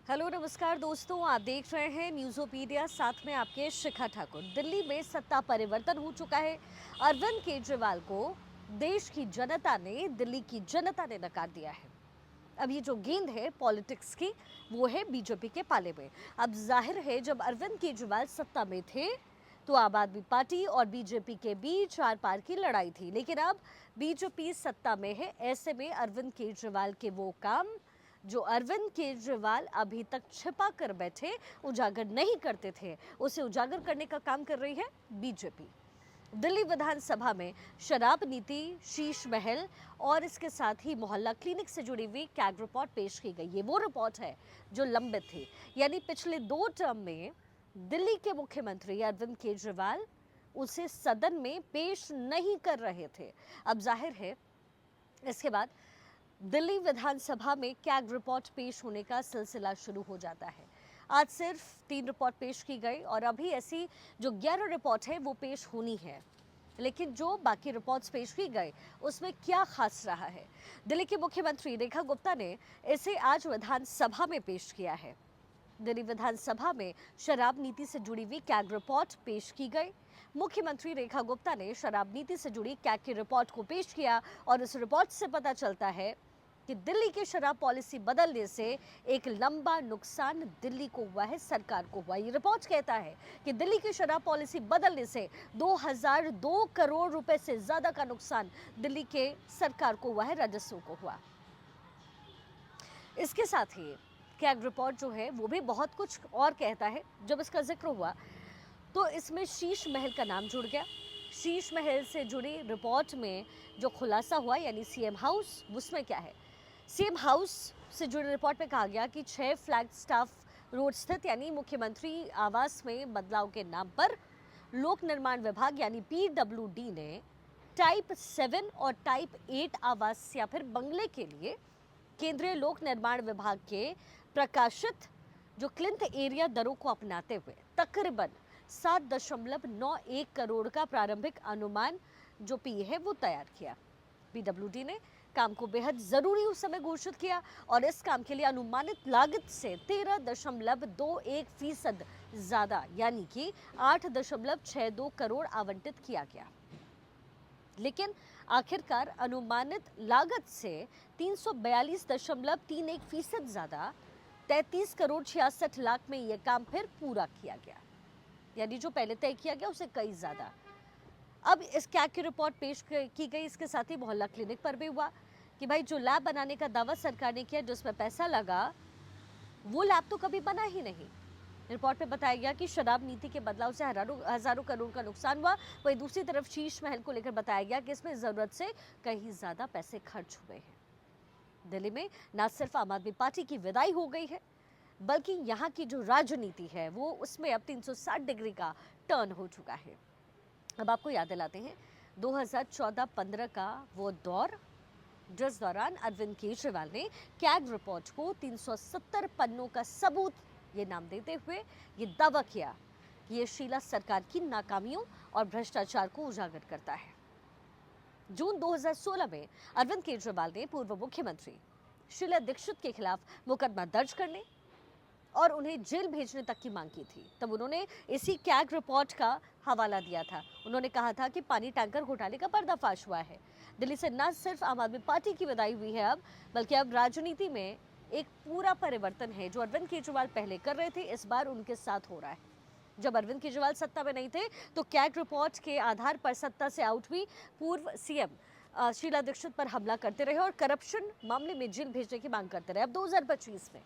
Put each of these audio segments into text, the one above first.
Hello नमस्कार दोस्तों, आप देख रहे हैं न्यूज़ोपीडिया, साथ में आपके शिखा ठाकुर। दिल्ली में सत्ता परिवर्तन हो चुका है। अरविंद केजरीवाल को देश की जनता ने, दिल्ली की जनता ने नकार दिया है। अब ये जो गेंद है पॉलिटिक्स की, वो है बीजेपी के पाले में। अब जाहिर है जब अरविंद केजरीवाल सत्ता में थे तो आम आदमी पार्टी और बीजेपी के बीच आर पार की लड़ाई थी, लेकिन अब बीजेपी सत्ता में है। ऐसे में अरविंद केजरीवाल के वो काम जो अरविंद केजरीवाल अभी तक छिपा कर बैठे, उजागर नहीं करते थे, उसे उजागर करने का काम कर रही है बीजेपी। दिल्ली विधानसभा में शराब नीति, शीश महल और इसके साथ ही मोहल्ला क्लिनिक से जुड़ी हुई कैग रिपोर्ट पेश की गई। ये वो रिपोर्ट है जो लंबित थी, यानी पिछले 2 टर्म में दिल्ली के मुख्यमंत्री अरविंद केजरीवाल उसे सदन में पेश नहीं कर रहे थे। अब जाहिर है इसके बाद दिल्ली विधानसभा में कैग रिपोर्ट पेश होने का सिलसिला शुरू हो जाता है। आज सिर्फ 3 रिपोर्ट पेश की गई और अभी ऐसी जो 11 रिपोर्ट है वो पेश होनी है। लेकिन जो बाकी रिपोर्ट्स पेश की गई उसमें क्या खास रहा है? दिल्ली के मुख्यमंत्री रेखा गुप्ता ने इसे आज विधानसभा में पेश किया है। दिल्ली विधानसभा में शराब नीति से जुड़ी हुई कैग रिपोर्ट पेश की गई। मुख्यमंत्री रेखा गुप्ता ने शराब नीति से जुड़ी कैग की रिपोर्ट को पेश किया और इस रिपोर्ट से पता चलता है कि दिल्ली की शराब पॉलिसी बदलने से एक लंबा नुकसान दिल्ली को हुआ है, सरकार को हुआ। ये रिपोर्ट कहता है कि दिल्ली की शराब पॉलिसी बदलने से 2002 करोड़ रुपए से ज्यादा का नुकसान दिल्ली के सरकार को हुआ है, राजस्व को हुआ। इसके साथ ही कैग रिपोर्ट जो है वो भी बहुत कुछ और कहता है। जब इसका जिक्र हुआ तो इसमें शीश महल का नाम जुड़ गया। शीश महल से जुड़ी रिपोर्ट में जो खुलासा हुआ, यानी सीएम हाउस, उसमें क्या है? सीएम हाउस से जुड़ी रिपोर्ट में कहा गया कि 6 फ्लैग स्टाफ रोड स्थित यानी मुख्यमंत्री आवास में बदलाव के नाम पर लोक निर्माण विभाग यानी पीडब्ल्यूडी ने टाइप 7 और टाइप 8 आवास या फिर बंगले के लिए केंद्रीय लोक निर्माण विभाग के प्रकाशित जो क्लिंथ एरिया दरों को अपनाते हुए तकरीबन 7.91 करोड़ का प्रारंभिक अनुमान जो पी है वो तैयार किया। पीडब्ल्यूडी ने काम को बेहद जरूरी उस समय घोषित किया और इस काम के लिए अनुमानित लागत से 13.21% ज्यादा यानी कि 8.62 करोड़ आवंटित किया गया। लेकिन आखिरकार अनुमानित लागत से 342.31% ज्यादा 33 करोड़ 66 लाख में यह काम फिर पूरा किया गया, यानी जो पहले तय किया गया उससे कई ज्यादा। अब इस कैग की रिपोर्ट पेश की गई। इसके साथ ही मोहल्ला क्लिनिक पर भी हुआ कि भाई जो लैब बनाने का दावा सरकार ने किया, जिसमें पैसा लगा, वो लैब तो कभी बना ही नहीं। रिपोर्ट में बताया गया कि शराब नीति के बदलाव से हजारों करोड़ का नुकसान हुआ। वहीं दूसरी तरफ शीश महल को लेकर बताया गया कि इसमें जरूरत से कहीं ज्यादा पैसे खर्च हुए हैं। दिल्ली में न सिर्फ आम आदमी पार्टी की विदाई हो गई है, बल्कि यहाँ की जो राजनीति है वो उसमें अब 360 डिग्री का टर्न हो चुका है। अब आपको याद दिलाते हैं 2014-15 का वो दौर, जिस दौरान अरविंद केजरीवाल ने कैग रिपोर्ट को 370 पन्नों का सबूत ये नाम देते हुए ये दावा किया कि ये शीला सरकार की नाकामियों और भ्रष्टाचार को उजागर करता है। जून 2016 में अरविंद केजरीवाल ने पूर्व मुख्यमंत्री शीला दीक्षित के खिलाफ मुकदमा दर्ज करने और उन्हें जेल भेजने तक की मांग की थी। तब उन्होंने इसी कैग रिपोर्ट का हवाला दिया था। उन्होंने कहा था कि पानी टैंकर घोटाले का पर्दाफाश हुआ है। दिल्ली से न सिर्फ आम आदमी पार्टी की विदाई हुई है अब, बल्कि अब राजनीति में एक पूरा परिवर्तन है। जो अरविंद केजरीवाल पहले कर रहे थे, इस बार उनके साथ हो रहा है। जब अरविंद केजरीवाल सत्ता में नहीं थे तो कैग रिपोर्ट के आधार पर सत्ता से आउट हुई पूर्व सीएम शीला दीक्षित पर हमला करते रहे और करप्शन मामले में जेल भेजने की मांग करते रहे। अब 2025 में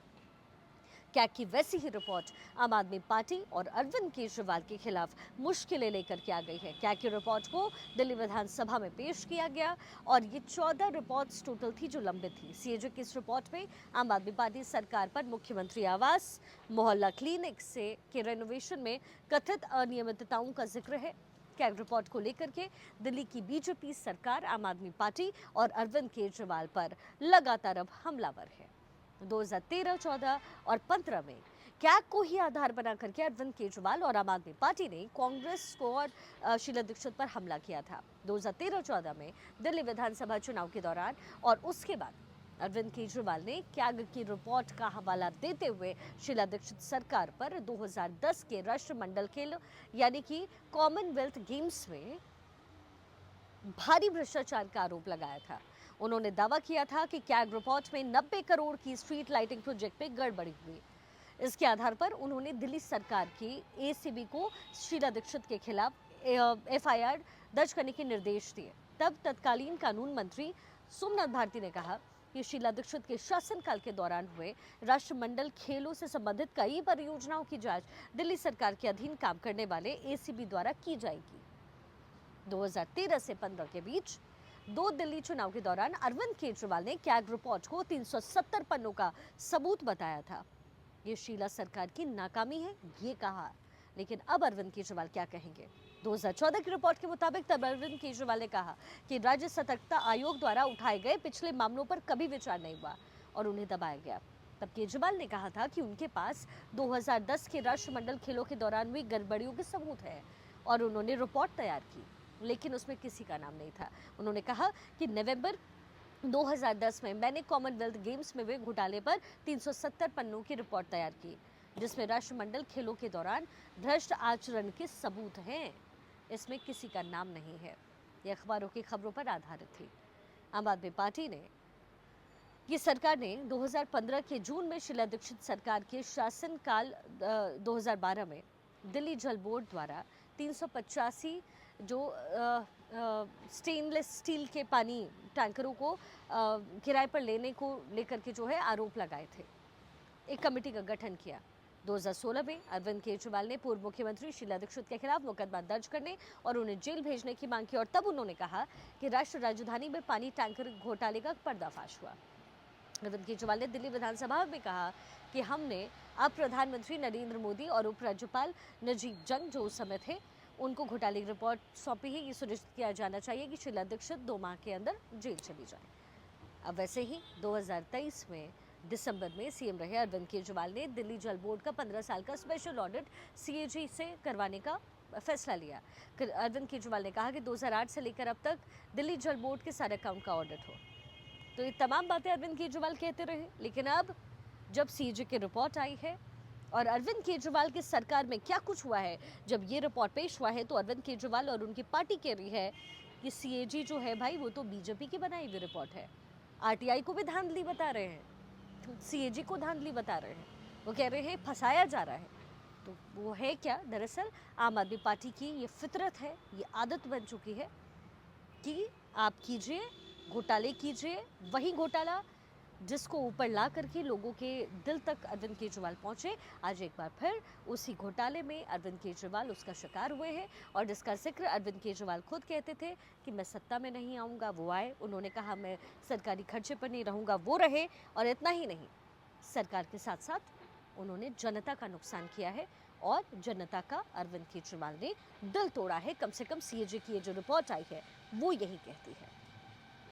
कैग की वैसी ही रिपोर्ट आम आदमी पार्टी और अरविंद केजरीवाल के खिलाफ मुश्किलें लेकर के आ गई है। कैग की रिपोर्ट को दिल्ली विधानसभा में पेश किया गया और ये 14 रिपोर्ट्स टोटल थी जो लंबित थी। सीएजी की इस रिपोर्ट में आम आदमी पार्टी सरकार पर मुख्यमंत्री आवास, मोहल्ला क्लिनिक से के रेनोवेशन में कथित अनियमितताओं का जिक्र है। कैग रिपोर्ट को लेकर के दिल्ली की बीजेपी सरकार, आम आदमी पार्टी और अरविंद केजरीवाल पर लगातार अब हमलावर है। 2013, 14 और 15 में कैग को ही आधार बना करके अरविंद केजरीवाल और आम आदमी पार्टी ने कांग्रेस को और शीला दीक्षित पर हमला किया था। 2013-14 में दिल्ली विधानसभा चुनाव के दौरान और उसके बाद अरविंद केजरीवाल ने कैग की रिपोर्ट का हवाला देते हुए शीला दीक्षित सरकार पर 2010 के राष्ट्रमंडल खेल यानी कि कॉमनवेल्थ गेम्स में भारी भ्रष्टाचार का आरोप लगाया था। उन्होंने दावा किया था कि कैग रिपोर्ट में 90 करोड़ की स्ट्रीट लाइटिंग प्रोजेक्ट में गड़बड़ी हुई। इसके आधार पर उन्होंने दिल्ली सरकार की एसीबी को शीला दीक्षित के खिलाफ एफआईआर दर्ज करने के निर्देश दिए। तब तत्कालीन कानून मंत्री सोमनाथ भारती ने कहा कि शीला दीक्षित के शासनकाल के दौरान हुए राष्ट्रमंडल खेलों से संबंधित कई परियोजनाओं की जांच दिल्ली सरकार के अधीन काम करने वाले एसीबी द्वारा की जाएगी। 2013 से 15 के बीच 2 दिल्ली चुनाव के दौरान अरविंद केजरीवाल ने कैग रिपोर्ट को 370 पन्नों का सबूत बताया था। ये शीला सरकार की नाकामी है, ये कहा। लेकिन अब अरविंद केजरीवाल क्या कहेंगे? 2014 की रिपोर्ट के मुताबिक तब अरविंद केजरीवाल ने कहा कि राज्य सतर्कता आयोग द्वारा उठाए गए पिछले मामलों पर कभी विचार नहीं हुआ और उन्हें दबाया गया। तब केजरीवाल ने कहा था कि उनके पास 2010 के राष्ट्रमंडल खेलों के दौरान हुई गड़बड़ियों के सबूत है और उन्होंने रिपोर्ट तैयार की, लेकिन उसमें किसी का नाम नहीं था। उन्होंने कहा कि नवंबर 2010 में मैंने कॉमनवेल्थ गेम्स में हुए घोटाले पर 370 पन्नों की रिपोर्ट तैयार की, जिसमें राष्ट्रमंडल खेलों के दौरान भ्रष्ट आचरण के सबूत हैं। इसमें किसी का नाम नहीं है। ये अखबारों की खबरों पर आधारित थी। आम आदमी पार्टी ने की सरकार ने 2015 के जून में शीला दीक्षित सरकार के शासनकाल 2012 में दिल्ली जल बोर्ड द्वारा 385 जो स्टेनलेस स्टील के पानी टैंकरों को किराए पर लेने को लेकर के जो है आरोप लगाए थे। एक कमेटी का गठन किया। 2016 में अरविंद केजरीवाल ने पूर्व मुख्यमंत्री शीला दीक्षित के खिलाफ मुकदमा दर्ज करने और उन्हें जेल भेजने की मांग की और तब उन्होंने कहा कि राष्ट्रीय राजधानी में पानी टैंकर घोटाले का पर्दाफाश हुआ। अरविंद केजरीवाल ने दिल्ली विधानसभा में कहा कि हमने अब प्रधानमंत्री नरेंद्र मोदी और उपराज्यपाल नजीब जंग जो उस समय थे उनको घोटाले की रिपोर्ट सौंपी है। ये सुनिश्चित किया जाना चाहिए कि शीला दीक्षित 2 माह के अंदर जेल चली जाए। अब वैसे ही 2023 में दिसंबर में सीएम रहे अरविंद केजरीवाल ने दिल्ली जल बोर्ड का 15 साल का स्पेशल ऑडिट सीएजी से करवाने का फैसला लिया। अरविंद केजरीवाल ने कहा कि 2008 से लेकर अब तक दिल्ली जल बोर्ड के सारे अकाउंट का ऑडिट हो। तो ये तमाम बातें अरविंद केजरीवाल कहते रहे, लेकिन अब जब सीएजी की रिपोर्ट आई है और अरविंद केजरीवाल की सरकार में क्या कुछ हुआ है, जब ये रिपोर्ट पेश हुआ है तो अरविंद केजरीवाल और उनकी पार्टी कह रही है कि सीएजी जो है भाई वो तो बीजेपी की बनाई हुई रिपोर्ट है। आरटीआई को भी धांधली बता रहे हैं, सीएजी को धांधली बता रहे हैं। वो कह रहे हैं फंसाया जा रहा है। तो वो है क्या? दरअसल आम आदमी पार्टी की ये फितरत है, ये आदत बन चुकी है कि आप कीजिए, घोटाले कीजिए, वही घोटाला जिसको ऊपर ला करके लोगों के दिल तक अरविंद केजरीवाल पहुंचे। आज एक बार फिर उसी घोटाले में अरविंद केजरीवाल उसका शिकार हुए हैं और जिसका जिक्र अरविंद केजरीवाल खुद कहते थे कि मैं सत्ता में नहीं आऊँगा, वो आए। उन्होंने कहा मैं सरकारी खर्चे पर नहीं रहूँगा, वो रहे। और इतना ही नहीं, सरकार के साथ साथ उन्होंने जनता का नुकसान किया है और जनता का अरविंद केजरीवाल ने दिल तोड़ा है। कम से कम सीएजी की ये जो रिपोर्ट आई है वो यही कहती है।